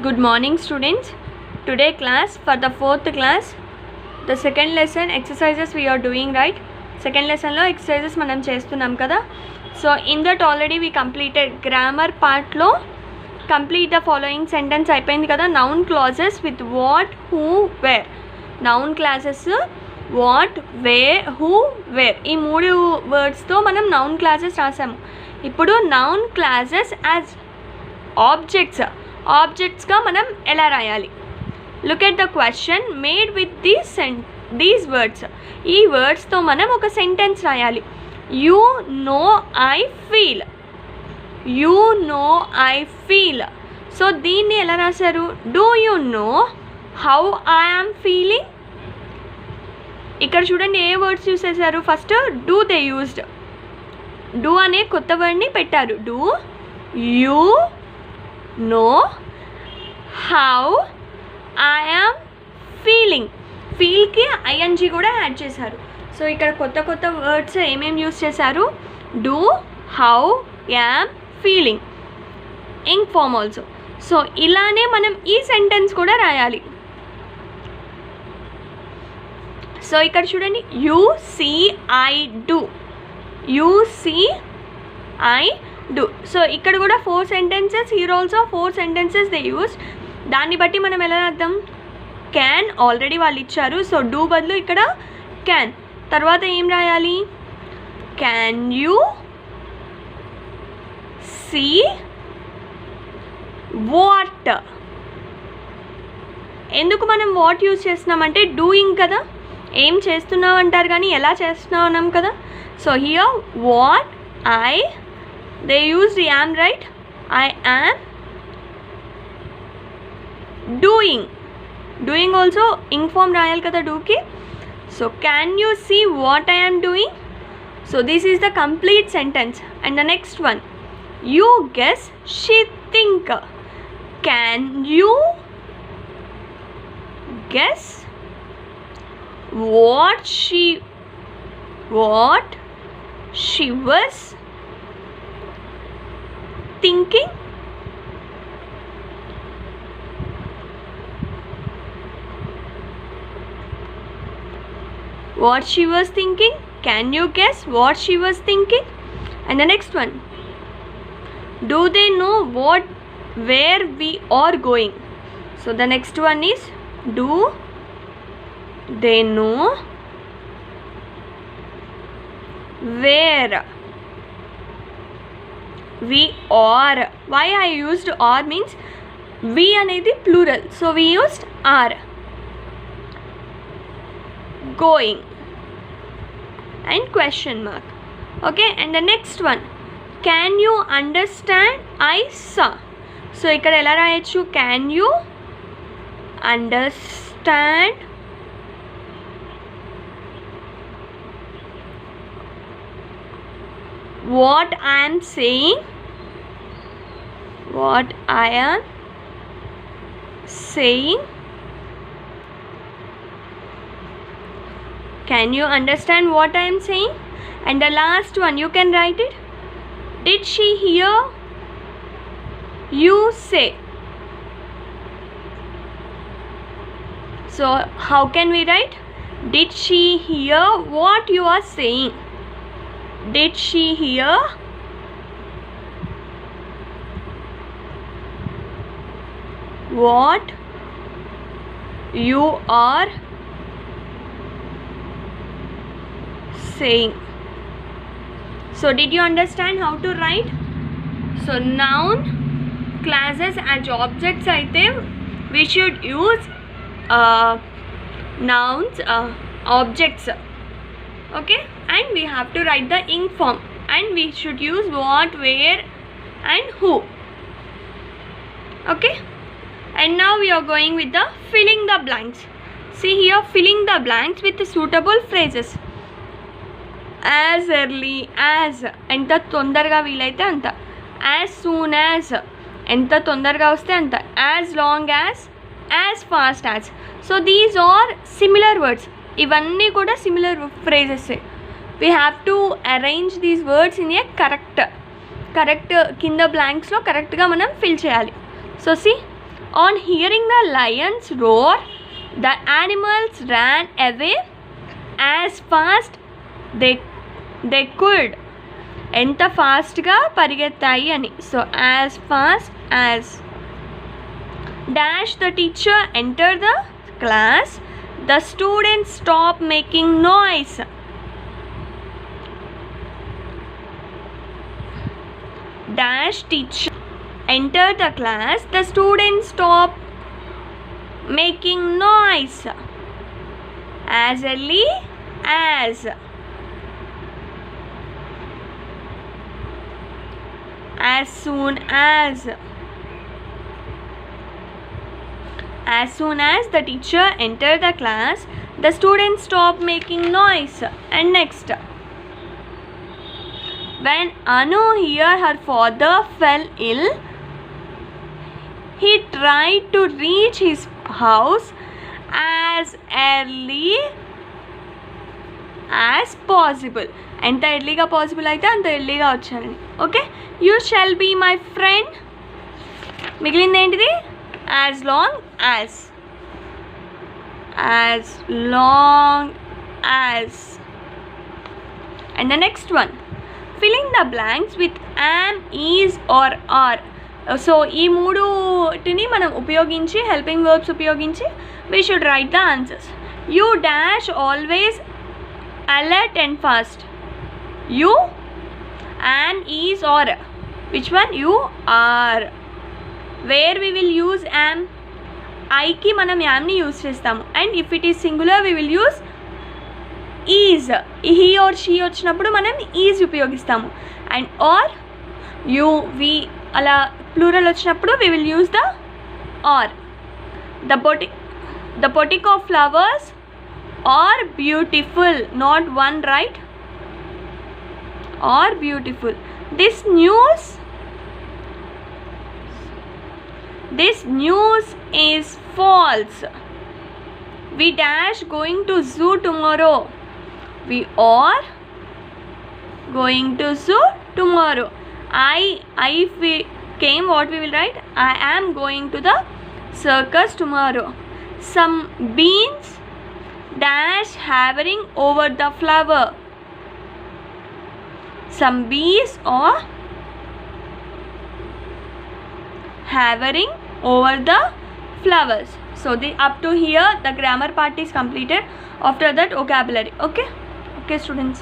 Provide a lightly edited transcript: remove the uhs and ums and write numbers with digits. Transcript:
Good morning students. Today class for the 4th class, the second lesson exercises we are doing, right? Second lesson lo exercises manam chestunnam kada. So in that already we completed grammar part lo complete the following sentence అయిపోయింది కదా. Noun clauses with what, who, where. Noun classes what, where, who, where ఈ మూడు వర్డ్స్తో మనం noun classes రాసాము. ఇప్పుడు noun classes as ఆబ్జెక్ట్స్గా మనం ఎలా రాయాలి? Look at the question made with these words. ఈ వర్డ్స్తో మనం ఒక సెంటెన్స్ రాయాలి. You know I feel. You know I feel. So దీన్ని ఎలా రాశారు? Do you know how I am feeling. ఇక్కడ చూడండి ఏ వర్డ్స్ యూస్ చేశారు. First do they used. Do అనే కొత్త వర్డ్ని పెట్టారు. Do you know how I am feeling. ఫీల్కి ఐఎన్జీ కూడా యాడ్ చేశారు. సో ఇక్కడ కొత్త కొత్త వర్డ్స్ ఏమేమి యూస్ చేశారు? Do, how, am, feeling, ing form also. So ఇలానే మనం ఈ సెంటెన్స్ కూడా రాయాలి. సో ఇక్కడ చూడండి, you see I do. You see I do. So ఇక్కడ కూడా 4 sentences, here also 4 sentences they used. దాన్ని బట్టి మనం ఎలా అర్థం? క్యాన్ ఆల్రెడీ వాళ్ళు ఇచ్చారు. సో డూ బదులు ఇక్కడ క్యాన్. తర్వాత ఏం రాయాలి? Can you see what. ఎందుకు మనం వాట్ యూజ్ చేస్తున్నామంటే డూయింగ్ కదా, ఏం చేస్తున్నావు అంటారు కానీ ఎలా చేస్తున్నావు అన్నాం కదా. So here what, I, they used am, right? I am doing also ing form రాయాలి కదా do కి. So can you see what I am doing? So this is the complete sentence. And the next one, you guess, she think. Can you guess what she was thinking? What she was thinking? Can you guess what she was thinking? And the next one, do they know where we are going? So the next one is, do they know where we are. Why I used are means we అనేది plural, so we used are. Going and question mark. Okay, and the next one, can you understand I saw. So ఇక్కడ ఎలా రాయొచ్చు? can you understand what I am saying? What I am saying. Can you understand what I am saying? And the last one, you can write it. Did she hear you say? So how can we write? Did she hear what you are saying? Did she hear what you are saying? So did you understand how to write? So noun classes as objects అయితే we should use nouns objects. Okay, and we have to write the ing form, and we should use what, where and who. Okay, and now we are going with the filling the blanks. See here, filling the blanks with suitable phrases. As early as, ఎంత తొందరగా వీలైతే అంత. As soon as, ఎంత తొందరగా వస్తే అంత. As long as fast as. So these are similar words. ఇవన్నీ కూడా similar phrases. We have to arrange these words in a correct కింద బ్లాంక్స్లో కరెక్ట్గా మనం ఫిల్ చేయాలి. So C On hearing the lion's roar, the animals ran away as fast they could. ఎంత ఫాస్ట్గా పరిగెత్తాయి అని. So as fast as. Dash the teacher enter the class, the students stop making noise. Dash teacher enter the class, the students stop making noise. As early as. As soon as. As soon as the teacher enter the class, the students stop making noise. And next, when Anu heard her father fell ill, he tried to reach his house as early as possible. ఎంత ఎర్లీగా possible అయితే అంత ఎర్లీగా వచ్చానండి. Okay, you shall be my friend. మిగిలింది ఏంటిది? As long as. As long as. And the next one, filling the blanks with am, is or are. సో ఈ మూడుటిని మనం ఉపయోగించి, హెల్పింగ్ వర్బ్స్ ఉపయోగించి we should write the answers. You dash always alert and fast. You, am, is or. Which one? You are. Where we will use am? I కి మనం Yamini use చేస్తాము. And if it is singular we will use is. He or she వచ్చినప్పుడు మనం is ఉపయోగిస్తాము. And are, you, వి అలా plural వచ్చినప్పుడు we will use the are. The bouquet of flowers are beautiful, not one, right? Are beautiful. This news is false. We dash going to zoo tomorrow. We are going to zoo tomorrow. If we came, what we will write? I am going to the circus tomorrow. Some beans dash hovering over the flower. Some bees are hovering over the flowers. So up to here the grammar part is completed. After that vocabulary. Okay students.